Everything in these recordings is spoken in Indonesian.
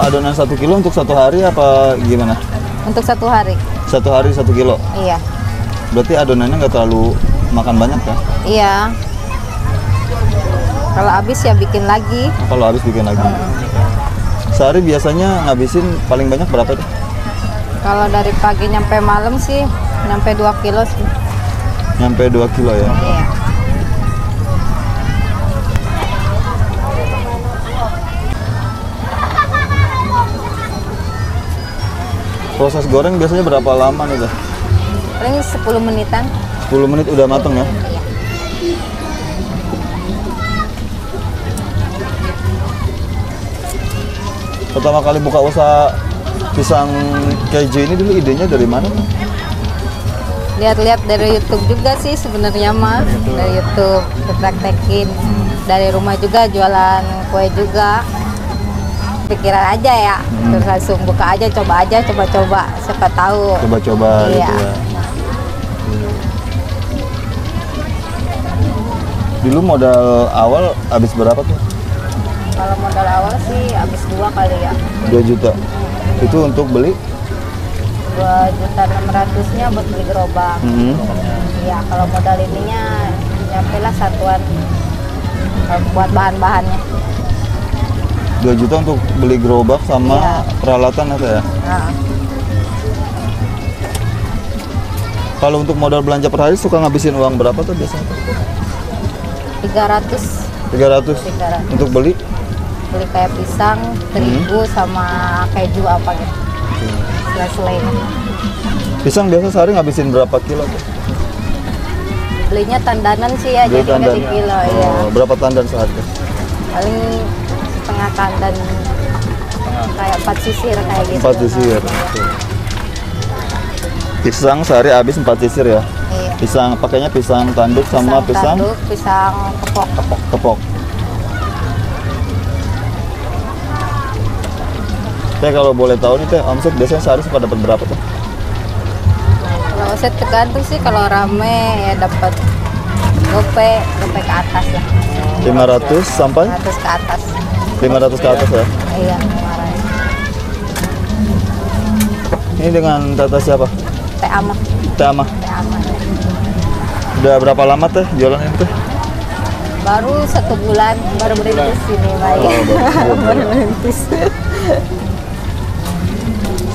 adonan 1 kilo untuk 1 hari apa gimana? Untuk 1 hari. 1 hari 1 kilo? Iya. Berarti adonannya nggak terlalu makan banyak ya? Iya. Kalau habis ya bikin lagi. Kalau habis bikin lagi. Sehari biasanya ngabisin paling banyak berapa tuh? Kalau dari pagi nyampe malam sih, nyampe 2 kilo sih. Nyampe 2 kilo ya? Iya. Proses goreng biasanya berapa lama nih teh? Paling 10 menitan. 10 menit udah mateng ya? Iya. Pertama kali buka usaha pisang keju ini dulu idenya dari mana? Lihat-lihat dari YouTube juga sih sebenarnya mah. Dari YouTube dipraktekin. Dari rumah juga jualan kue juga. Pikiran aja ya, terus langsung buka aja, coba siapa tahu. Coba-coba Iya. gitu ya. Dulu modal awal habis berapa tuh? Kalau modal awal sih habis 2 kali ya. 2 juta. Itu untuk beli? 2.600.000-nya buat beli gerobak. Iya, kalau modal ininya nyampe lah satuan buat bahan-bahannya. 2 juta untuk beli gerobak sama Iya. peralatan atau ya? Nah, Kalau untuk modal belanja per hari suka ngabisin uang berapa tuh biasanya? 300 300 untuk beli? kayak pisang, terigu sama keju apa gitu. Ya selain Pisang biasa sehari ngabisin berapa kilo tuh? belinya tandanan sih ya, Beli jadi tandan. kasih kilo ya. Berapa tandan sehari? Paling setengah tandan kayak 4 sisir kayak gitu. 4 sisir. Iya. Pisang sehari habis 4 sisir ya? Iya. Pisang pakainya pisang tanduk sama pisang tanduk, pisang kepok. kepok. Teh kalau boleh tahu nih teh, omset biasanya sehari suka dapat berapa tuh? Kalau omset tergantung sih, kalau rame ya dapat gope ke atas ya. 500 sampai 100 ke atas. 500 ke atas ya? Iya, kemarin. Ini dengan tata siapa? Teh Amah. Teh Amah. Teh Amah. Udah berapa lama teh jualan ini teh? Baru 1 bulan, baru merintis ini, Mbak. Baru merintis.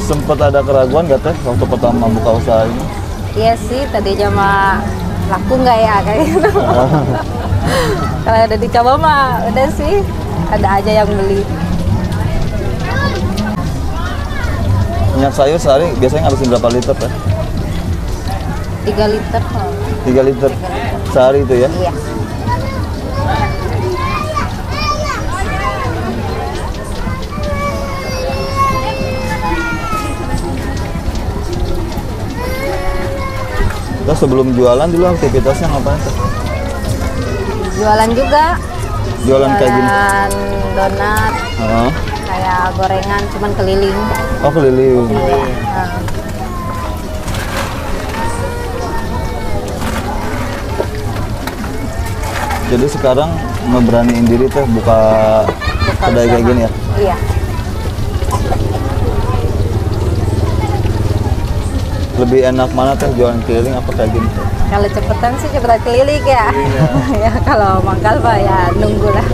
Sempet ada keraguan gak teh waktu pertama buka usaha ini? Iya sih, tadinya mah laku nggak ya kayak gitu. Kalau udah dicoba mah udah sih, ada aja yang beli. Minyak sayur sehari biasanya ngabisin berapa liter teh? 3 liter. 3 liter sehari itu ya? Iya. Terus sebelum jualan dulu aktivitasnya ngapain teh? Jualan juga. Jualan kayak gini? Jualan donat, Heeh. kayak gorengan, cuman keliling. Oh keliling. Iya. Nah, Jadi sekarang ngeberaniin diri teh buka kedai kayak usaha. gini ya? Iya. Lebih enak mana teh jualan keliling apa kayak gini? Kalau cepetan sih cepetan keliling ya. Iya. Ya kalau mangkal mah ya nunggu lah.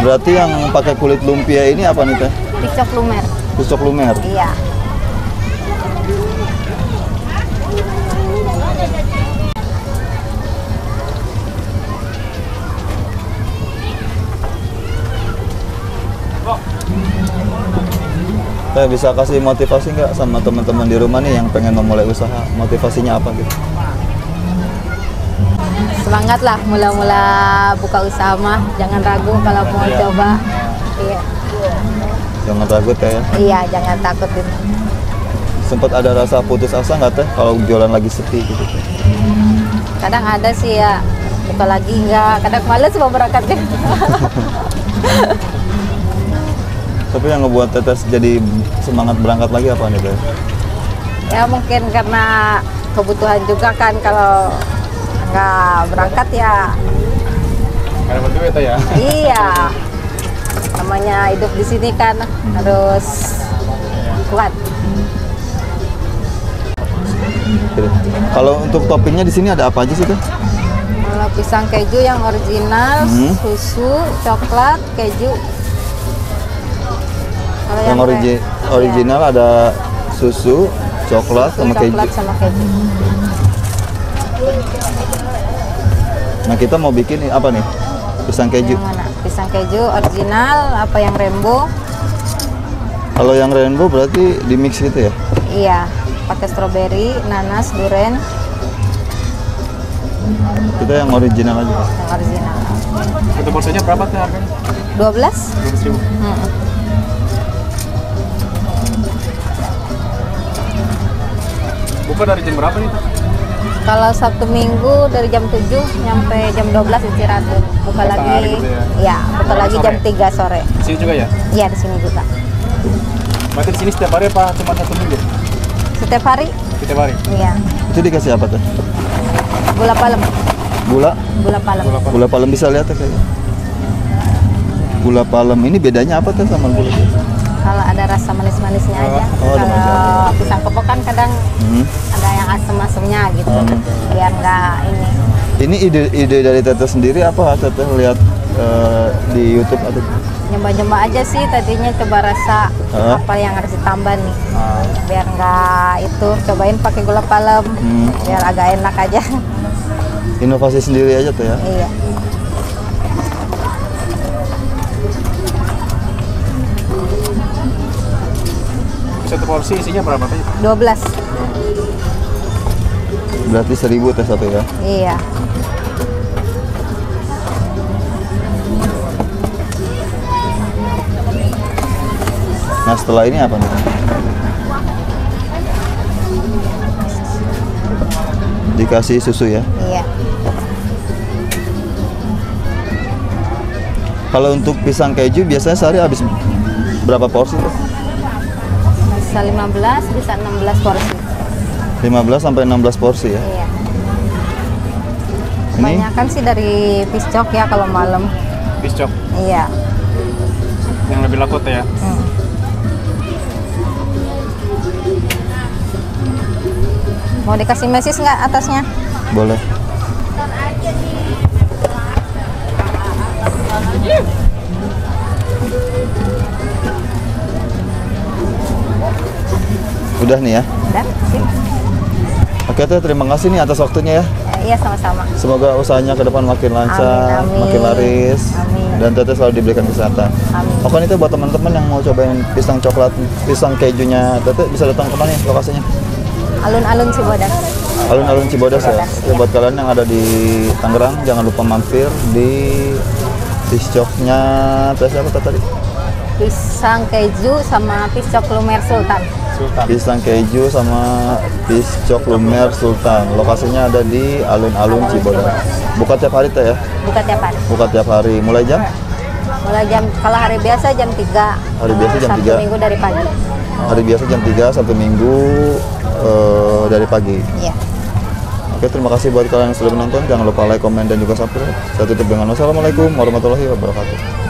Berarti yang pakai kulit lumpia ini apa nih teh? Picok lumer. Pucuk lumer. Iya. Teh bisa kasih motivasi nggak sama teman-teman di rumah nih yang pengen memulai usaha? Motivasinya apa gitu? Semangat lah mula-mula buka usaha mah, jangan ragu kalau mau coba. Iya. Jangan ragu teh ya. Iya, jangan takutin. Sempat ada rasa putus asa nggak teh kalau jualan lagi sepi gitu teh? Kadang ada sih ya, buka lagi enggak, kadang males mau berangkatnya. Tapi yang ngebuat Tetes jadi semangat berangkat lagi apa nih teh? Ya mungkin karena kebutuhan juga kan, kalau nggak berangkat ya. Karena duit ya. Iya. Namanya hidup di sini kan harus kuat. Kalau untuk toppingnya di sini ada apa aja sih Teh? Kalau pisang keju yang original, susu, coklat, keju. Kalau Yang original ada susu, coklat, sama keju. Coklat sama keju. Nah kita mau bikin apa nih? Pisang keju. Yang mana? Pisang keju original, apa yang rainbow? Kalau yang rainbow berarti di mix gitu ya? Iya, pakai stroberi, nanas, durian. Kita yang original aja. Yang original. Itu porsinya berapa tuh harganya? 12? 12.000. Buka dari jam berapa nih? Kalau Sabtu Minggu dari jam 7 sampai jam 12 istirahat dulu. Buka Setengah lagi. hari gitu ya? Iya, buka lagi Sore? jam 3 sore. Di sini juga ya? Iya, di sini juga. Berarti di sini setiap hari apa cuma satu minggu? Setiap hari? Setiap hari? Iya. Itu dikasih apa Teh? Gula palem. Gula? Gula palem. Gula palem bisa lihat ya kayaknya. Gula palem ini bedanya apa Teh sama gula? Kalau ada rasa manis-manisnya aja. Oh, ada manisnya. Kalau pisang kepok kan kadang ada yang asam-asamnya gitu. Biar nggak ini. Ini ide dari Teteh sendiri apa Teteh lihat di YouTube atau? Nyoba-nyoba aja sih, tadinya coba rasa apa yang harus ditambah nih. Biar nggak itu, cobain pakai gula palem. Biar agak enak aja. Inovasi sendiri aja tuh ya. Iya. Satu porsi isinya berapa tadi? 12. Berarti 1000 Teh satu ya. Iya. Nah setelah ini apa nih? Dikasih susu ya. Iya. Kalau untuk pisang keju biasanya sehari habis berapa porsi tuh? Bisa 15, bisa 16 porsi. 15 sampai 16 porsi ya. Iya. Ini Kebanyakan sih dari piscok ya kalau malam. Piscok Iya. yang lebih laku tuh ya. Mau dikasih mesis nggak atasnya? boleh. Udah nih ya. Udah, sip. Oke Teh, terima kasih nih atas waktunya ya. Iya, sama-sama. Semoga usahanya ke depan makin lancar, Amin, amin. makin laris, Amin. dan Teteh selalu diberikan kesehatan. Amin. Oke itu buat teman-teman yang mau cobain pisang coklat, pisang kejunya Teteh bisa datang ke mana nih lokasinya? Alun-alun Cibodas. Alun-alun Cibodas ya. Cibodas, Oke, iya. buat kalian yang ada di Tangerang jangan lupa mampir di piscoknya siapa tadi? Pisang keju sama piscok lumer Sultan. Sultan. Pisang keju sama piscok lumer Sultan. Lokasinya ada di alun-alun Cibodas. Buka tiap hari Teh ya? Buka tiap hari. Buka tiap hari. Mulai jam? Mulai jam, kalau hari biasa jam 3. Hari biasa jam Sabtu 3. Minggu dari pagi. Hari biasa jam 3, Sabtu Minggu dari pagi. Iya. Oke, terima kasih buat kalian yang sudah menonton. Jangan lupa like, komen, dan juga subscribe. Saya tutup dengan wassalamualaikum warahmatullahi wabarakatuh.